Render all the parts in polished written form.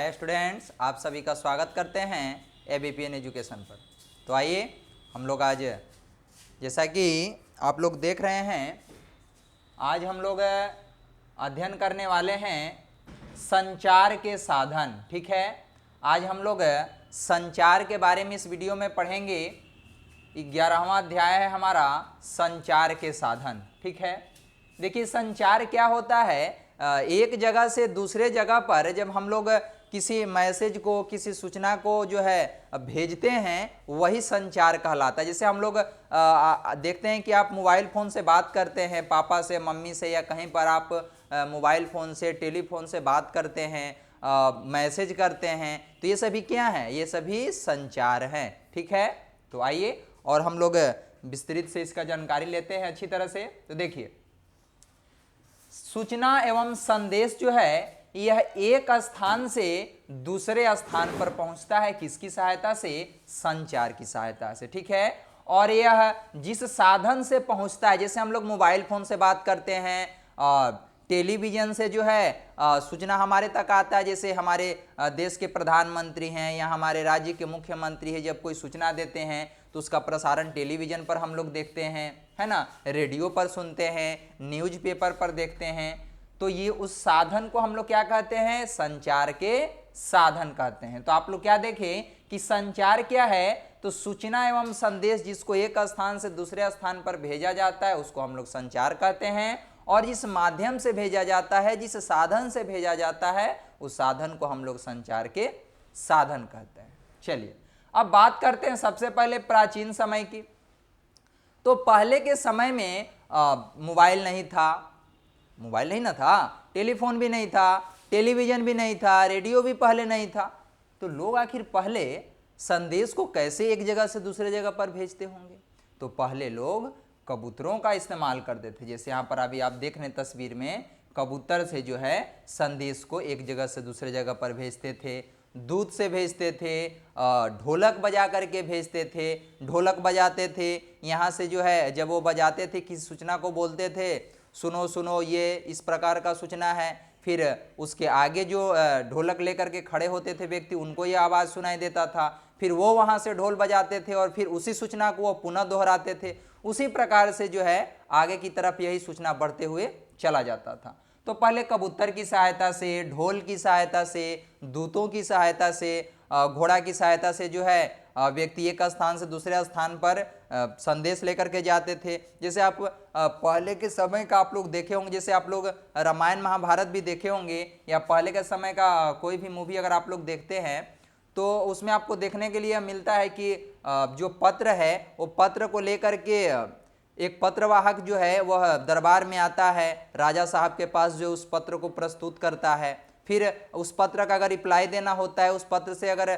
Hi students, आप सभी का स्वागत करते हैं एबीपीएन एजुकेशन पर। तो आइए हम लोग आज, जैसा कि आप लोग देख रहे हैं, आज हम लोग अध्ययन करने वाले हैं संचार के साधन। ठीक है, आज हम लोग संचार के बारे में इस वीडियो में पढ़ेंगे। 11वां अध्याय है हमारा संचार के साधन। ठीक है, देखिए संचार क्या होता है। एक जगह से दूसरे जगह पर जब हम लोग किसी मैसेज को, किसी सूचना को जो है भेजते हैं, वही संचार कहलाता है। जैसे हम लोग देखते हैं कि आप मोबाइल फ़ोन से बात करते हैं, पापा से, मम्मी से, या कहीं पर आप मोबाइल फ़ोन से, टेलीफोन से बात करते हैं, मैसेज करते हैं, तो ये सभी क्या हैं? ये सभी संचार हैं। ठीक है, तो आइए और हम लोग विस्तृत से इसका जानकारी लेते हैं अच्छी तरह से। तो देखिए, सूचना एवं संदेश जो है यह एक स्थान से दूसरे स्थान पर पहुंचता है। किसकी सहायता से? संचार की सहायता से। ठीक है, और यह जिस साधन से पहुंचता है, जैसे हम लोग मोबाइल फोन से बात करते हैं, टेलीविजन से जो है सूचना हमारे तक आता है। जैसे हमारे देश के प्रधानमंत्री हैं या हमारे राज्य के मुख्यमंत्री हैं, जब कोई सूचना देते हैं तो उसका प्रसारण टेलीविजन पर हम लोग देखते हैं, है ना, रेडियो पर सुनते हैं, न्यूज़पेपर पर देखते हैं। तो ये उस साधन को हम लोग क्या कहते हैं? संचार के साधन कहते हैं। तो आप लोग क्या देखें कि संचार क्या है? तो सूचना एवं संदेश जिसको एक स्थान से दूसरे स्थान पर भेजा जाता है उसको हम लोग संचार कहते हैं, और जिस माध्यम से भेजा जाता है, जिस साधन से भेजा जाता है, उस साधन को हम लोग संचार के साधन कहते हैं। चलिए अब बात करते हैं सबसे पहले प्राचीन समय की। तो पहले के समय में मोबाइल नहीं था, टेलीफोन भी नहीं था, टेलीविजन भी नहीं था, रेडियो भी पहले नहीं था। तो लोग आखिर पहले संदेश को कैसे एक जगह से दूसरे जगह पर भेजते होंगे? तो पहले लोग कबूतरों का इस्तेमाल करते थे। जैसे यहाँ पर अभी आप देख रहे हैं तस्वीर में, कबूतर से जो है संदेश को एक जगह से दूसरे जगह पर भेजते थे, दूध से भेजते थे, ढोलक बजा करके भेजते थे, ढोलक बजाते थे। यहाँ से जो है जब वो बजाते थे, किसी सूचना को बोलते थे, सुनो सुनो ये इस प्रकार का सूचना है, फिर उसके आगे जो ढोलक लेकर के खड़े होते थे व्यक्ति, उनको ये आवाज़ सुनाई देता था, फिर वो वहाँ से ढोल बजाते थे और फिर उसी सूचना को वो पुनः दोहराते थे। उसी प्रकार से जो है आगे की तरफ यही सूचना बढ़ते हुए चला जाता था। तो पहले कबूतर की सहायता से, ढोल की सहायता से, दूतों की सहायता से, घोड़ा की सहायता से जो है व्यक्ति एक स्थान से दूसरे स्थान पर संदेश लेकर के जाते थे। जैसे आप पहले के समय का आप लोग देखे होंगे, जैसे आप लोग रामायण महाभारत भी देखे होंगे, या पहले के समय का कोई भी मूवी अगर आप लोग देखते हैं तो उसमें आपको देखने के लिए मिलता है कि जो पत्र है, वो पत्र को लेकर के एक पत्रवाहक जो है वह दरबार में आता है, राजा साहब के पास, जो उस पत्र को प्रस्तुत करता है। फिर उस पत्र का अगर रिप्लाई देना होता है, उस पत्र से अगर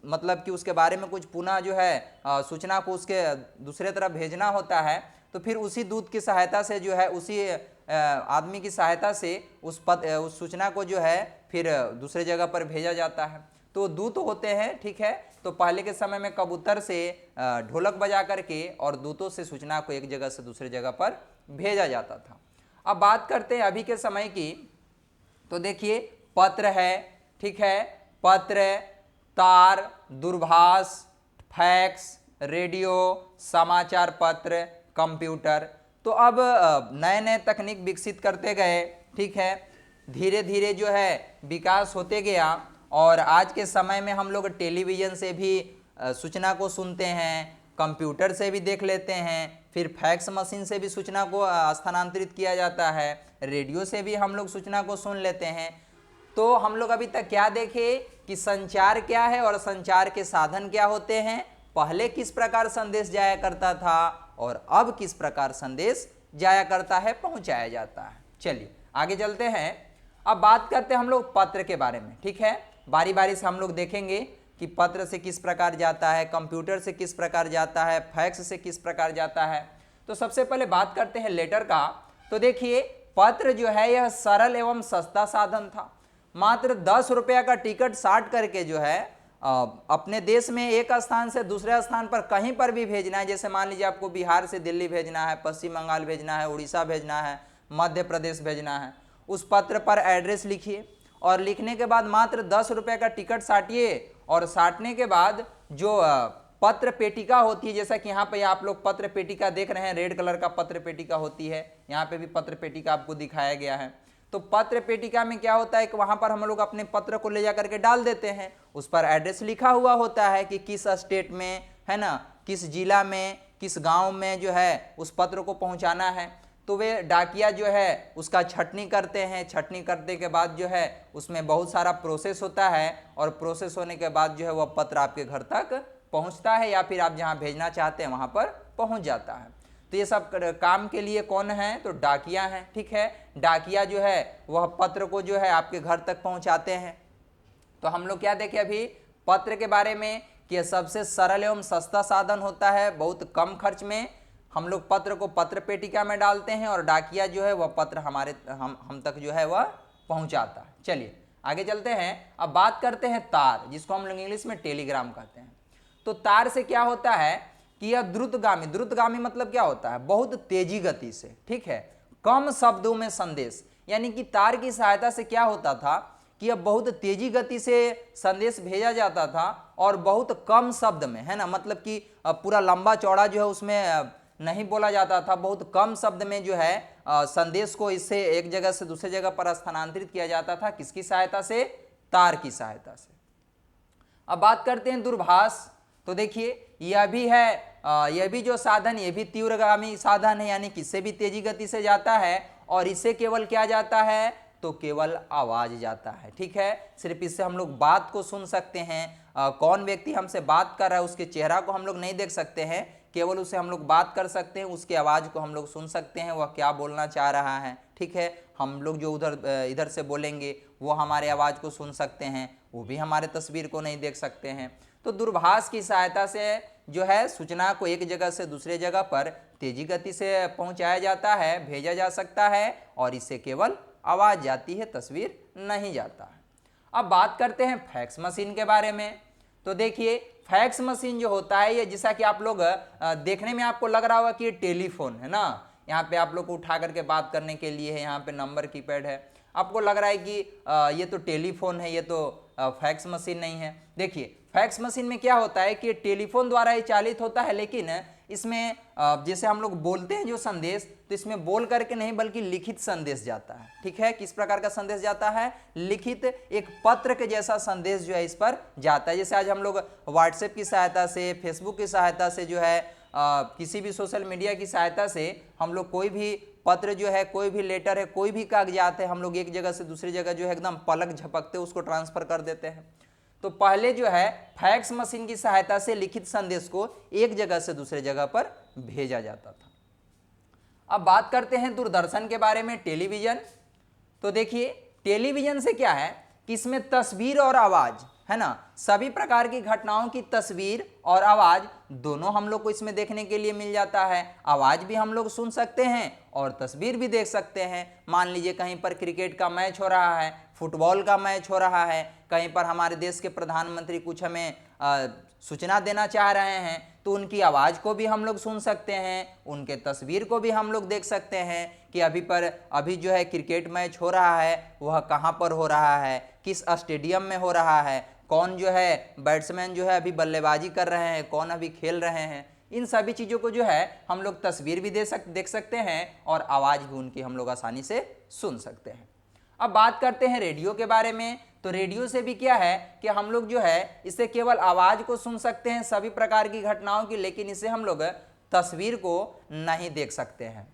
मतलब कि उसके बारे में कुछ पुनः जो है सूचना को उसके दूसरे तरफ भेजना होता है, तो फिर उसी दूत की सहायता से जो है, उसी आदमी की सहायता से उस सूचना को जो है फिर दूसरे जगह पर भेजा जाता है। तो दूत होते हैं। ठीक है, तो पहले के समय में कबूतर से, ढोलक बजा करके और दूतों से सूचना को एक जगह से दूसरे जगह पर भेजा जाता था। अब बात करते हैं अभी के समय की। तो देखिए पत्र है, ठीक है, पत्र, तार, दूरभाष, फैक्स, रेडियो, समाचार पत्र, कंप्यूटर। तो अब नए नए तकनीक विकसित करते गए। ठीक है, धीरे धीरे जो है विकास होते गया, और आज के समय में हम लोग टेलीविज़न से भी सूचना को सुनते हैं, कंप्यूटर से भी देख लेते हैं, फिर फैक्स मशीन से भी सूचना को स्थानांतरित किया जाता है, रेडियो से भी हम लोग सूचना को सुन लेते हैं। तो हम लोग अभी तक क्या देखे कि संचार क्या है और संचार के साधन क्या होते हैं, पहले किस प्रकार संदेश जाया करता था और अब किस प्रकार संदेश जाया करता है, पहुंचाया जाता है। चलिए आगे चलते हैं। अब बात करते हैं हम लोग पत्र के बारे में। ठीक है, बारी बारी से हम लोग देखेंगे कि पत्र से किस प्रकार जाता है, कंप्यूटर से किस प्रकार जाता है, फैक्स से किस प्रकार जाता है। तो सबसे पहले बात करते हैं लेटर का। तो देखिए पत्र जो है यह सरल एवं सस्ता साधन था। मात्र 10 रुपया का टिकट साट करके जो है अपने देश में एक स्थान से दूसरे स्थान पर कहीं पर भी भेजना है। जैसे मान लीजिए आपको बिहार से दिल्ली भेजना है, पश्चिम बंगाल भेजना है, उड़ीसा भेजना है, मध्य प्रदेश भेजना है, उस पत्र पर एड्रेस लिखिए और लिखने के बाद मात्र 10 रुपए का टिकट साटिए और साटने के बाद जो पत्र पेटिका होती है, जैसा कि यहाँ पे आप लोग पत्र पेटिका देख रहे हैं, रेड कलर का पत्र पेटिका होती है, यहाँ पे भी पत्र पेटिका आपको दिखाया गया है। तो पत्र पेटिका में क्या होता है कि वहां पर हम लोग अपने पत्र को ले जाकर के डाल देते हैं, उस पर एड्रेस लिखा हुआ होता है कि किस स्टेट में, है ना, किस जिला में, किस गांव में जो है उस पत्र को पहुंचाना है। तो वे डाकिया जो है उसका छटनी करते हैं, छटनी करने के बाद जो है उसमें बहुत सारा प्रोसेस होता है और प्रोसेस होने के बाद जो है वह पत्र आपके घर तक पहुंचता है या फिर आप जहां भेजना चाहते हैं वहां पर पहुंच जाता है। तो ये सब काम के लिए कौन है, तो डाकिया हैं, ठीक है। डाकिया जो है वह पत्र को जो है आपके घर तक पहुंचाते हैं। तो हम लोग क्या देखें अभी पत्र के बारे में कि यह सबसे सरल एवं सस्ता साधन होता है, बहुत कम खर्च में हम लोग पत्र को पत्र पेटिका में डालते हैं और डाकिया जो है वह पत्र हम तक जो है वह पहुंचाता है। चलिए आगे चलते हैं। अब बात करते हैं तार, जिसको हम लोग इंग्लिश में टेलीग्राम कहते हैं। तो तार से क्या होता है कि यह द्रुतगामी, द्रुतगामी मतलब क्या होता है, बहुत तेजी गति से, ठीक है, कम शब्दों में संदेश, यानी कि तार की सहायता से क्या होता था कि यह बहुत तेजी गति से संदेश भेजा जाता था और बहुत कम शब्द में, है ना, मतलब कि पूरा लंबा चौड़ा जो है उसमें नहीं बोला जाता था, बहुत कम शब्द में जो है संदेश को इससे एक जगह से दूसरे जगह पर स्थानांतरित किया जाता था। किसकी सहायता से, तार की सहायता से। अब बात करते हैं दूरभाष। तो देखिए यह भी है, यह भी जो साधन, यह भी तीव्रगामी साधन है, यानी किससे भी तेजी गति से जाता है और इससे केवल क्या जाता है, तो केवल आवाज जाता है, ठीक है। सिर्फ इससे हम लोग बात को सुन सकते हैं, कौन व्यक्ति हमसे बात कर रहा है उसके चेहरा को हम लोग नहीं देख सकते हैं, केवल उससे हम लोग बात कर सकते हैं, उसकी आवाज को हम लोग सुन सकते हैं, वह क्या बोलना चाह रहा है, ठीक है। हम लोग जो इधर से बोलेंगे वो हमारे आवाज को सुन सकते हैं, वो भी हमारे तस्वीर को नहीं देख सकते हैं। तो दूरभाष की सहायता से जो है सूचना को एक जगह से दूसरे जगह पर तेजी गति से पहुंचाया जाता है, भेजा जा सकता है और इससे केवल आवाज जाती है, तस्वीर नहीं जाता है। अब बात करते हैं फैक्स मशीन के बारे में। तो देखिए फैक्स मशीन जो होता है ये, जैसा कि आप लोग देखने में आपको लग रहा होगा कि ये टेलीफोन है ना, यहाँ पे आप लोग को उठा करके बात करने के लिए है, यहाँ पे नंबर कीपैड है, आपको लग रहा है कि ये तो टेलीफोन है, ये तो फैक्स मशीन नहीं है। देखिए फैक्स मशीन में क्या होता है कि टेलीफोन द्वारा ही चालित होता है, लेकिन इसमें जैसे हम लोग बोलते हैं जो संदेश, तो इसमें बोल करके नहीं बल्कि लिखित संदेश जाता है, ठीक है। किस प्रकार का संदेश जाता है, लिखित, एक पत्र के जैसा संदेश जो है इस पर जाता है। जैसे आज हम लोग व्हाट्सएप की सहायता से, फेसबुक की सहायता से जो है किसी भी सोशल मीडिया की सहायता से हम लोग कोई भी पत्र जो है, कोई भी लेटर है, कोई भी कागजात है, हम लोग एक जगह से दूसरी जगह जो है एकदम पलक झपकते उसको ट्रांसफर कर देते हैं। तो पहले जो है फैक्स मशीन की सहायता से लिखित संदेश को एक जगह से दूसरे जगह पर भेजा जाता था। अब बात करते हैं दूरदर्शन के बारे में, टेलीविजन। तो देखिए टेलीविजन से क्या है कि इसमें तस्वीर और आवाज, है ना, सभी प्रकार की घटनाओं की तस्वीर और आवाज दोनों हम लोग को इसमें देखने के लिए मिल जाता है। आवाज भी हम लोग सुन सकते हैं और तस्वीर भी देख सकते हैं। मान लीजिए कहीं पर क्रिकेट का मैच हो रहा है, फुटबॉल का मैच हो रहा है, कहीं पर हमारे देश के प्रधानमंत्री कुछ हमें सूचना देना चाह रहे हैं, तो उनकी आवाज़ को भी हम लोग सुन सकते हैं, उनके तस्वीर को भी हम लोग देख सकते हैं कि अभी जो है क्रिकेट मैच हो रहा है वह कहाँ पर हो रहा है, किस स्टेडियम में हो रहा है, कौन जो है बैट्समैन जो है अभी बल्लेबाजी कर रहे हैं, कौन अभी खेल रहे हैं। इन सभी चीज़ों को जो है हम लोग तस्वीर भी देख सकते हैं और आवाज़ भी उनकी हम लोग आसानी से सुन सकते हैं। अब बात करते हैं रेडियो के बारे में। तो रेडियो से भी क्या है कि हम लोग जो है इससे केवल आवाज़ को सुन सकते हैं सभी प्रकार की घटनाओं की, लेकिन इससे हम लोग तस्वीर को नहीं देख सकते हैं।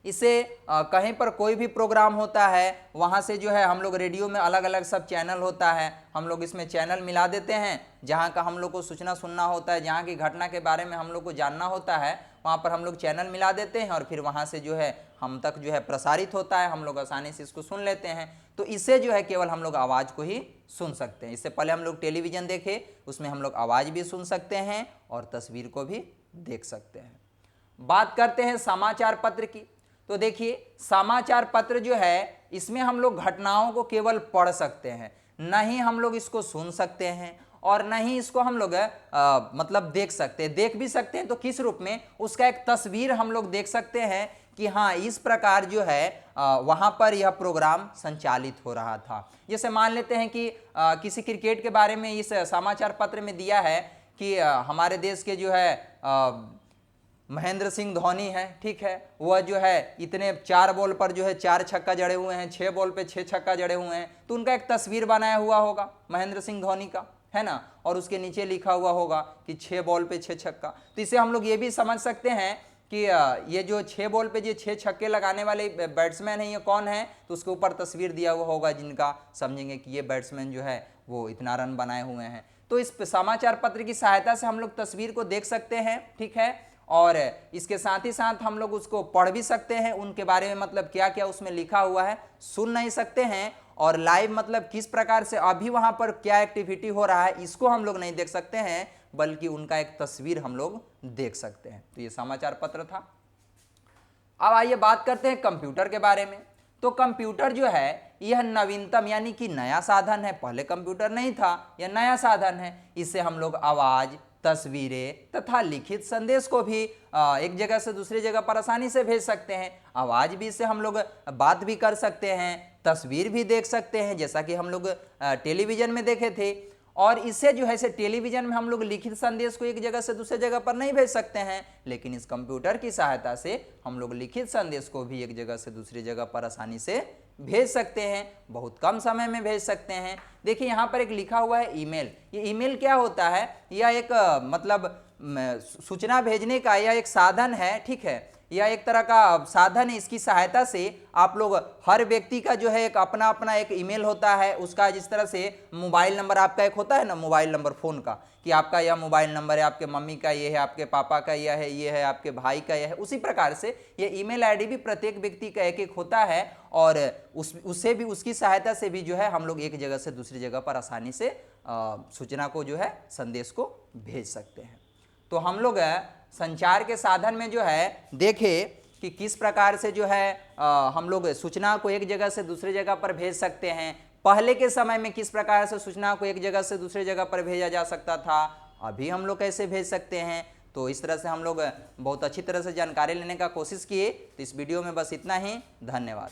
इससे कहीं पर कोई भी प्रोग्राम होता है वहाँ से जो है हम लोग रेडियो में अलग अलग सब चैनल होता है, हम लोग इसमें चैनल मिला देते हैं, जहाँ का हम लोग को सूचना सुनना होता है, जहाँ की घटना के बारे में हम लोग को जानना होता है, वहाँ पर हम लोग चैनल मिला देते हैं और फिर वहाँ से जो है हम तक जो है प्रसारित होता है, हम लोग आसानी से इसको सुन लेते हैं। तो इससे जो है केवल हम लोग आवाज़ को ही सुन सकते हैं। इससे पहले हम लोग टेलीविज़न देखे, उसमें हम लोग आवाज़ भी सुन सकते हैं और तस्वीर को भी देख सकते हैं। बात करते हैं समाचार पत्र की। तो देखिए समाचार पत्र जो है इसमें हम लोग घटनाओं को केवल पढ़ सकते हैं, न ही हम लोग इसको सुन सकते हैं और न ही इसको हम लोग मतलब देख सकते हैं। देख भी सकते हैं तो किस रूप में, उसका एक तस्वीर हम लोग देख सकते हैं कि हाँ इस प्रकार जो है वहाँ पर यह प्रोग्राम संचालित हो रहा था। जैसे मान लेते हैं कि किसी क्रिकेट के बारे में इस समाचार पत्र में दिया है कि हमारे देश के जो है महेंद्र सिंह धोनी है, ठीक है, वह जो है इतने 4 बॉल पर जो है 4 छक्का जड़े हुए हैं, 6 बॉल पे 6 छक्का जड़े हुए हैं, तो उनका एक तस्वीर बनाया हुआ होगा महेंद्र सिंह धोनी का, है ना, और उसके नीचे लिखा हुआ होगा कि 6 बॉल पे 6 छक्का। तो इसे हम लोग ये भी समझ सकते हैं कि ये जो 6 बॉल पे जो 6 छक्के लगाने वाले बैट्समैन हैं ये कौन है, तो उसके ऊपर तस्वीर दिया हुआ होगा जिनका समझेंगे कि ये बैट्समैन जो है वो इतना रन बनाए हुए हैं। तो इस समाचार पत्र की सहायता से हम लोग तस्वीर को देख सकते हैं, ठीक है, और इसके साथ ही साथ हम लोग उसको पढ़ भी सकते हैं, उनके बारे में मतलब क्या क्या उसमें लिखा हुआ है सुन नहीं सकते हैं, और लाइव मतलब किस प्रकार से अभी वहां पर क्या एक्टिविटी हो रहा है इसको हम लोग नहीं देख सकते हैं, बल्कि उनका एक तस्वीर हम लोग देख सकते हैं। तो ये समाचार पत्र था। अब आइए बात करते हैं कंप्यूटर के बारे में। तो कंप्यूटर जो है यह नवीनतम यानी कि नया साधन है, पहले कंप्यूटर नहीं था, यह नया साधन है। इससे हम लोग आवाज, तस्वीरें तथा लिखित संदेश को भी एक जगह से दूसरी जगह पर आसानी से भेज सकते हैं। आवाज भी इससे हम लोग बात भी कर सकते हैं, तस्वीर भी देख सकते हैं जैसा कि हम लोग टेलीविजन में देखे थे। और इससे जो है से टेलीविजन में हम लोग लिखित संदेश को एक जगह से दूसरे जगह पर नहीं भेज सकते हैं, लेकिन इस कंप्यूटर की सहायता से हम लोग लिखित संदेश को भी एक जगह से दूसरी जगह पर आसानी से भेज सकते हैं, बहुत कम समय में भेज सकते हैं। देखिए यहाँ पर एक लिखा हुआ है ईमेल। ये ईमेल क्या होता है? यह एक मतलब सूचना भेजने का यह एक साधन है, ठीक है, यह एक तरह का साधन है। इसकी सहायता से आप लोग हर व्यक्ति का जो है एक अपना अपना एक ईमेल होता है उसका, जिस तरह से मोबाइल नंबर आपका एक होता है ना, मोबाइल नंबर फ़ोन का, कि आपका यह मोबाइल नंबर है, आपके मम्मी का ये है, आपके पापा का यह है, ये है आपके भाई का यह है, उसी प्रकार से ये ईमेल आईडी भी प्रत्येक व्यक्ति का एक एक होता है, और उससे भी उसकी सहायता से भी जो है हम लोग एक जगह से दूसरी जगह पर आसानी से सूचना को जो है संदेश को भेज सकते हैं। तो हम लोग संचार के साधन में जो है देखें कि किस प्रकार से जो है हम लोग सूचना को एक जगह से दूसरी जगह पर भेज सकते हैं। पहले के समय में किस प्रकार से सूचना को एक जगह से दूसरी जगह पर भेजा जा सकता था, अभी हम लोग कैसे भेज सकते हैं। तो इस तरह से हम लोग बहुत अच्छी तरह से जानकारी लेने का कोशिश किए। तो इस वीडियो में बस इतना ही। धन्यवाद।